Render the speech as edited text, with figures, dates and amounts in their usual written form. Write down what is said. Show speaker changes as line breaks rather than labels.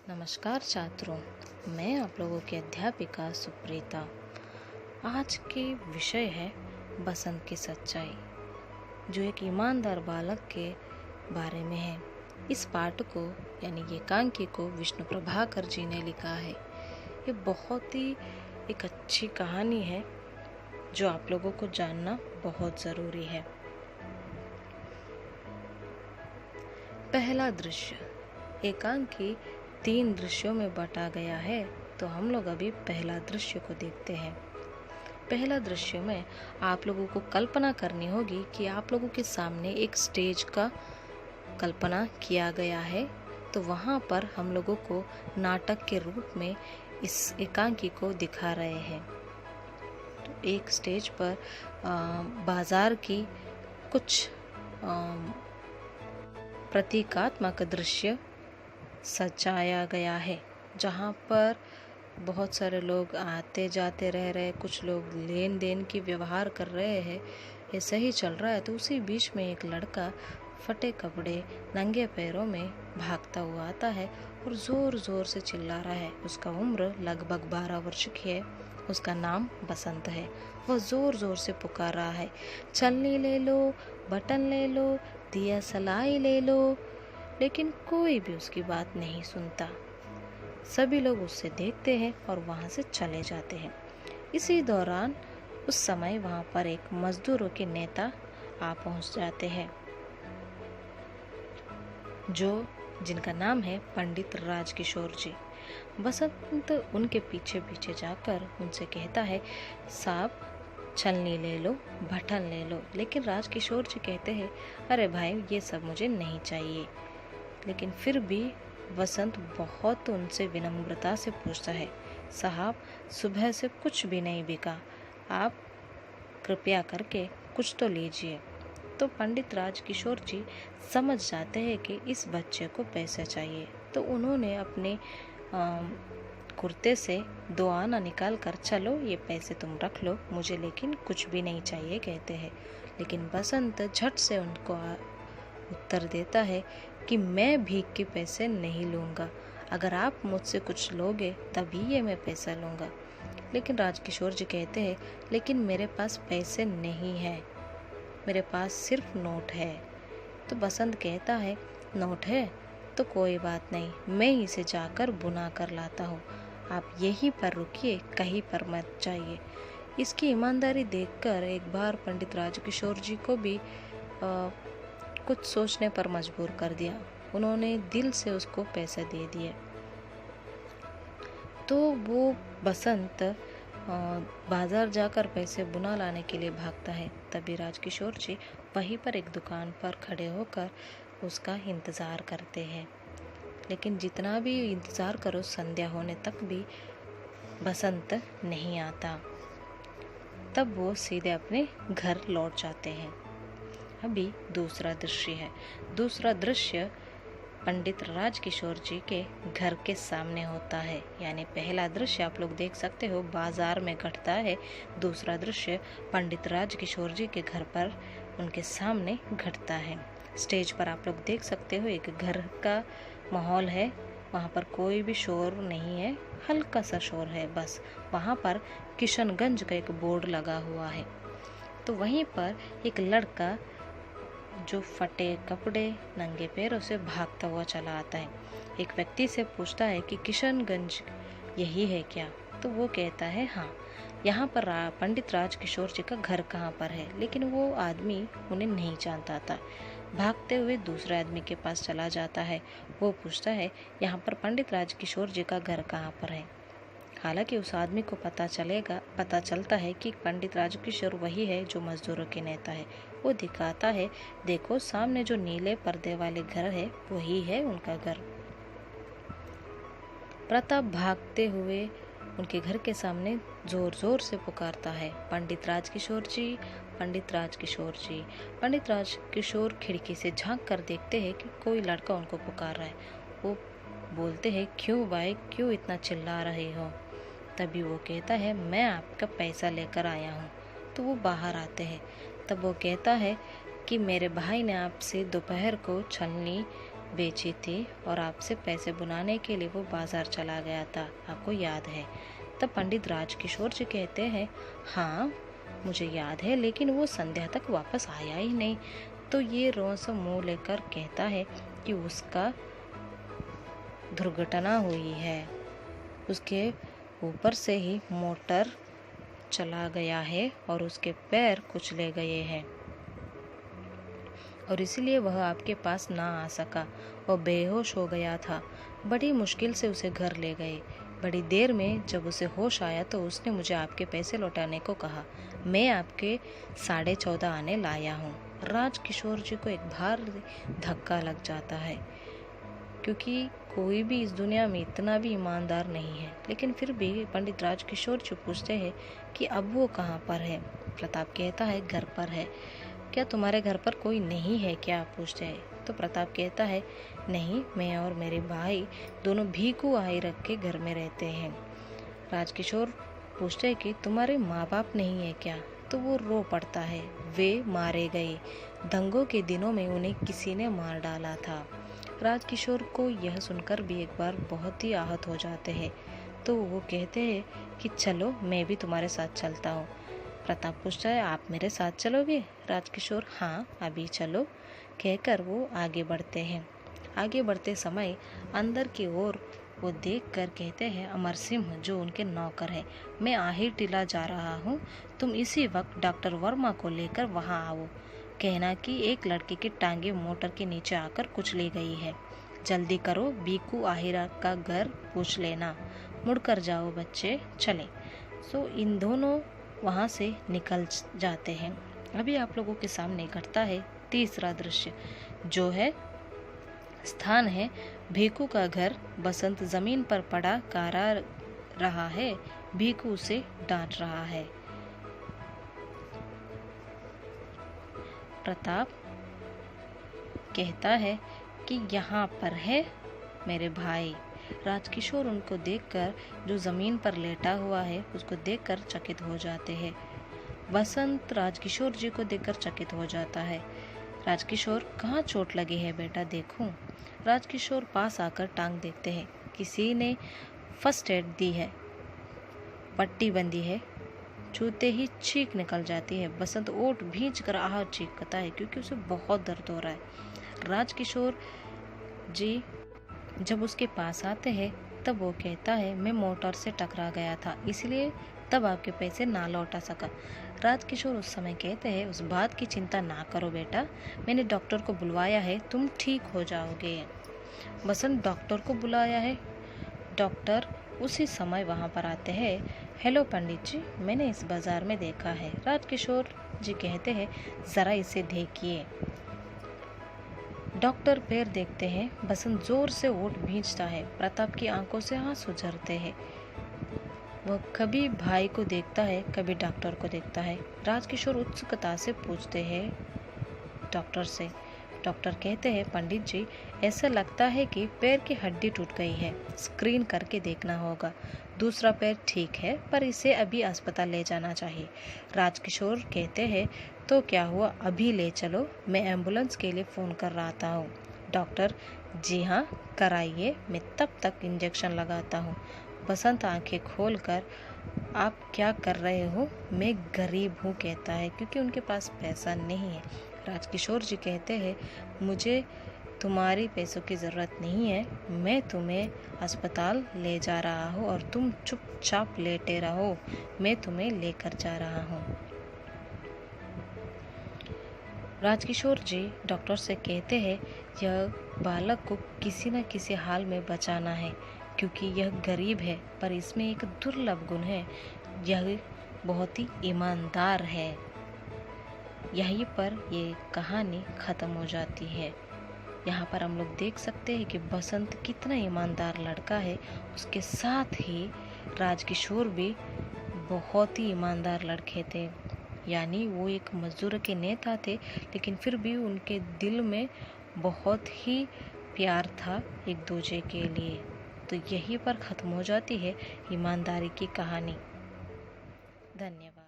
नमस्कार छात्रों, मैं आप लोगों की अध्यापिका सुप्रीता। आज की विषय है बसंत की सच्चाई, जो एक ईमानदार बालक के बारे में है। इस पाठ को यानी एकांकी को विष्णु प्रभाकर जी ने लिखा है। ये बहुत ही एक अच्छी कहानी है जो आप लोगों को जानना बहुत ज़रूरी है। पहला दृश्य। एकांकी 3 दृश्यों में बांटा गया है, तो हम लोग अभी पहला दृश्य को देखते हैं। पहला दृश्य में आप लोगों को कल्पना करनी होगी कि आप लोगों के सामने एक स्टेज का कल्पना किया गया है, तो वहाँ पर हम लोगों को नाटक के रूप में इस एकांकी को दिखा रहे हैं। तो एक स्टेज पर बाजार की कुछ प्रतीकात्मक दृश्य सजाया गया है, जहाँ पर बहुत सारे लोग आते जाते रह रहे, कुछ लोग लेन देन की व्यवहार कर रहे हैं, ये सही चल रहा है। तो उसी बीच में एक लड़का फटे कपड़े नंगे पैरों में भागता हुआ आता है और ज़ोर ज़ोर से चिल्ला रहा है। उसका उम्र लगभग 12 वर्ष की है। उसका नाम बसंत है। वह ज़ोर ज़ोर से पुकार रहा है, छलनी ले लो, बटन ले लो, दिया सलाई ले लो, लेकिन कोई भी उसकी बात नहीं सुनता। सभी लोग उससे देखते हैं और वहां से चले जाते हैं। इसी दौरान उस समय वहां पर एक मजदूरों के नेता आ पहुंच जाते हैं, जिनका नाम है पंडित राजकिशोर जी। बसंत उनके पीछे पीछे जाकर उनसे कहता है, साहब छलनी ले लो, बटन ले लो। लेकिन राजकिशोर जी कहते हैं, अरे भाई, ये सब मुझे नहीं चाहिए। लेकिन फिर भी बसंत बहुत उनसे विनम्रता से पूछता है, साहब सुबह से कुछ भी नहीं बिका, आप कृपया करके कुछ तो लीजिए। तो पंडित राजकिशोर जी समझ जाते हैं कि इस बच्चे को पैसे चाहिए, तो उन्होंने अपने कुर्ते से 2 आना निकाल कर, चलो ये पैसे तुम रख लो, मुझे लेकिन कुछ भी नहीं चाहिए कहते हैं। लेकिन बसंत झट से उनको उत्तर देता है कि मैं भीख के पैसे नहीं लूँगा, अगर आप मुझसे कुछ लोगे तभी ये मैं पैसा लूँगा। लेकिन राजकिशोर जी कहते हैं, लेकिन मेरे पास पैसे नहीं है, मेरे पास सिर्फ नोट है। तो बसंत कहता है, नोट है तो कोई बात नहीं, मैं इसे जाकर बुना कर लाता हूँ, आप यहीं पर रुकिए, कहीं पर मत जाइए। इसकी ईमानदारी देखकर एक बार पंडित राजकिशोर जी को भी कुछ सोचने पर मजबूर कर दिया। उन्होंने दिल से उसको पैसे दे दिए। तो वो बसंत बाजार जाकर पैसे बुना लाने के लिए भागता है। तभी राजकिशोर जी वहीं पर एक दुकान पर खड़े होकर उसका इंतज़ार करते हैं। लेकिन जितना भी इंतज़ार करो, संध्या होने तक भी बसंत नहीं आता। तब वो सीधे अपने घर लौट जाते हैं। अभी दूसरा दृश्य है। दूसरा दृश्य पंडित राजकिशोर जी के घर के सामने होता है। यानी पहला दृश्य आप लोग देख सकते हो बाजार में घटता है, दूसरा दृश्य पंडित राजकिशोर जी के घर पर उनके सामने घटता है। स्टेज पर आप लोग देख सकते हो एक घर का माहौल है, वहाँ पर कोई भी शोर नहीं है, हल्का सा शोर है बस। वहाँ पर किशनगंज का एक बोर्ड लगा हुआ है। तो वहीं पर एक लड़का जो फटे कपड़े नंगे पैरों से भागता हुआ चला आता है। एक व्यक्ति से पूछता है कि किशनगंज यही है क्या? तो वो कहता है, हाँ, यहाँ पर पंडित राजकिशोर जी का घर कहाँ पर है। लेकिन वो आदमी उन्हें नहीं जानता था। भागते हुए दूसरे आदमी के पास चला जाता है। वो पूछता है, यहाँ पर पंडित राजकिशोर जी का घर कहाँ पर है। हालांकि उस आदमी को पता चलता है कि पंडित राजकिशोर वही है जो मजदूरों के नेता है। वो दिखाता है, देखो सामने जो नीले पर्दे वाले घर है वही है उनका घर। प्रताप भागते हुए उनके घर के सामने जोर जोर से पुकारता है, पंडित राजकिशोर जी, पंडित राजकिशोर जी। पंडित राजकिशोर खिड़की से झांक कर देखते हैं कि कोई लड़का उनको पुकार रहा है। वो बोलते हैं, क्यों भाई, क्यों इतना चिल्ला रहे हो? तभी वो कहता है, मैं आपका पैसा लेकर आया हूँ। तो वो बाहर आते हैं। तब वो कहता है कि मेरे भाई ने आपसे दोपहर को छलनी बेची थी और आपसे पैसे बुनाने के लिए वो बाजार चला गया था, आपको याद है? तब पंडित राजकिशोर जी कहते हैं, हाँ मुझे याद है, लेकिन वो संध्या तक वापस आया ही नहीं। तो ये रोंस मुंह लेकर कहता है कि उसका दुर्घटना हुई है, उसके ऊपर से ही मोटर चला गया है और उसके पैर कुचले गए हैं और इसलिए वह आपके पास ना आ सका और बेहोश हो गया था। बड़ी मुश्किल से उसे घर ले गए। बड़ी देर में जब उसे होश आया तो उसने मुझे आपके पैसे लौटाने को कहा। मैं आपके 14.5 आने लाया हूँ। राजकिशोर जी को एक भारी धक्का लग जाता है, क्योंकि कोई भी इस दुनिया में इतना भी ईमानदार नहीं है। लेकिन फिर भी पंडित राजकिशोर जी पूछते हैं कि अब वो कहाँ पर है। प्रताप कहता है, घर पर है। क्या तुम्हारे घर पर कोई नहीं है क्या, पूछते हैं। तो प्रताप कहता है, नहीं, मैं और मेरे भाई दोनों भीखू आई रख के घर में रहते हैं। राजकिशोर पूछते हैं कि तुम्हारे माँ बाप नहीं है क्या? तो वो रो पड़ता है, वे मारे गए। दंगों के दिनों में उन्हें किसी ने मार डाला था। राजकिशोर को यह सुनकर भी एक बार बहुत ही आहत हो जाते हैं। तो वो कहते हैं कि चलो मैं भी तुम्हारे साथ चलता हूँ। प्रताप पूछता है, आप मेरे साथ चलोगे? राजकिशोर, हाँ अभी चलो, कहकर वो आगे बढ़ते हैं। आगे बढ़ते समय अंदर की ओर वो देखकर कहते हैं, अमर सिंह जो उनके नौकर है, मैं आहिर टीला जा रहा हूँ, तुम इसी वक्त डॉक्टर वर्मा को लेकर वहाँ आओ। कहना कि एक लड़के की टांगे मोटर के नीचे आकर कुचली गई है। जल्दी करो, बीकू आहिरा का घर पूछ लेना। मुड़कर जाओ बच्चे, चले। सो इन दोनों वहाँ से निकल जाते हैं। अभी आप लोगों के सामने घटता है तीसरा दृश्य, जो है स्थान है भीखू का घर। बसंत जमीन पर पड़ा कारा रहा है, भीखू उसे डांट रहा है। प्रताप कहता है कि यहाँ पर है मेरे भाई। राजकिशोर उनको देखकर, जो जमीन पर लेटा हुआ है उसको देखकर चकित हो जाते हैं। बसंत राजकिशोर जी को देखकर चकित हो जाता है। राजकिशोर, कहाँ चोट लगी है बेटा, देखूं? राजकिशोर पास आकर टांग देखते हैं, किसी ने फर्स्ट एड दी है, पट्टी बंदी है। छूते ही चीख निकल जाती है। बसंत ओठ भींच कर आह चीखता है, क्योंकि उसे बहुत दर्द हो रहा है। राजकिशोर जी जब उसके पास आते हैं तब वो कहता है, मैं मोटर से टकरा गया था, इसलिए तब आपके पैसे ना लौटा सका। राजकिशोर उस समय कहते हैं, उस बात की चिंता ना करो बेटा, मैंने डॉक्टर को बुलवाया है, तुम ठीक हो जाओगे। बसंत डॉक्टर को बुलाया है। डॉक्टर उसी समय वहाँ पर आते हैं। हेलो पंडित जी, मैंने इस बाजार में देखा है। राजकिशोर जी कहते हैं, ज़रा इसे देखिए। डॉक्टर पैर देखते हैं। बसंत जोर से ओठ भींचता है। प्रताप की आंखों से आंसू झरते हैं। वह कभी भाई को देखता है, कभी डॉक्टर को देखता है। राजकिशोर उत्सुकता से पूछते हैं डॉक्टर से। डॉक्टर कहते हैं, पंडित जी ऐसा लगता है कि पैर की हड्डी टूट गई है, स्क्रीन करके देखना होगा। दूसरा पैर ठीक है, पर इसे अभी अस्पताल ले जाना चाहिए। राजकिशोर कहते हैं, तो क्या हुआ, अभी ले चलो, मैं एम्बुलेंस के लिए फ़ोन कर रहा हूँ। डॉक्टर, जी हाँ कराइए, मैं तब तक इंजेक्शन लगाता हूँ। बसंत आंखें खोलकर, आप क्या कर रहे हो, मैं गरीब हूँ कहता है, क्योंकि उनके पास पैसा नहीं है। राजकिशोर जी कहते हैं, मुझे तुम्हारी पैसों की ज़रूरत नहीं है, मैं तुम्हें अस्पताल ले जा रहा हूँ और तुम चुपचाप लेटे रहो, मैं तुम्हें लेकर जा रहा हूँ। राजकिशोर जी डॉक्टर से कहते हैं, यह बालक को किसी न किसी हाल में बचाना है, क्योंकि यह गरीब है, पर इसमें एक दुर्लभ गुण है, यह बहुत ही ईमानदार है। यहीं पर ये कहानी ख़त्म हो जाती है। यहाँ पर हम लोग देख सकते हैं कि बसंत कितना ईमानदार लड़का है, उसके साथ ही राजकिशोर भी बहुत ही ईमानदार लड़के थे। यानी वो एक मजदूर के नेता थे, लेकिन फिर भी उनके दिल में बहुत ही प्यार था एक दूसरे के लिए। तो यहीं पर ख़त्म हो जाती है ईमानदारी की कहानी। धन्यवाद।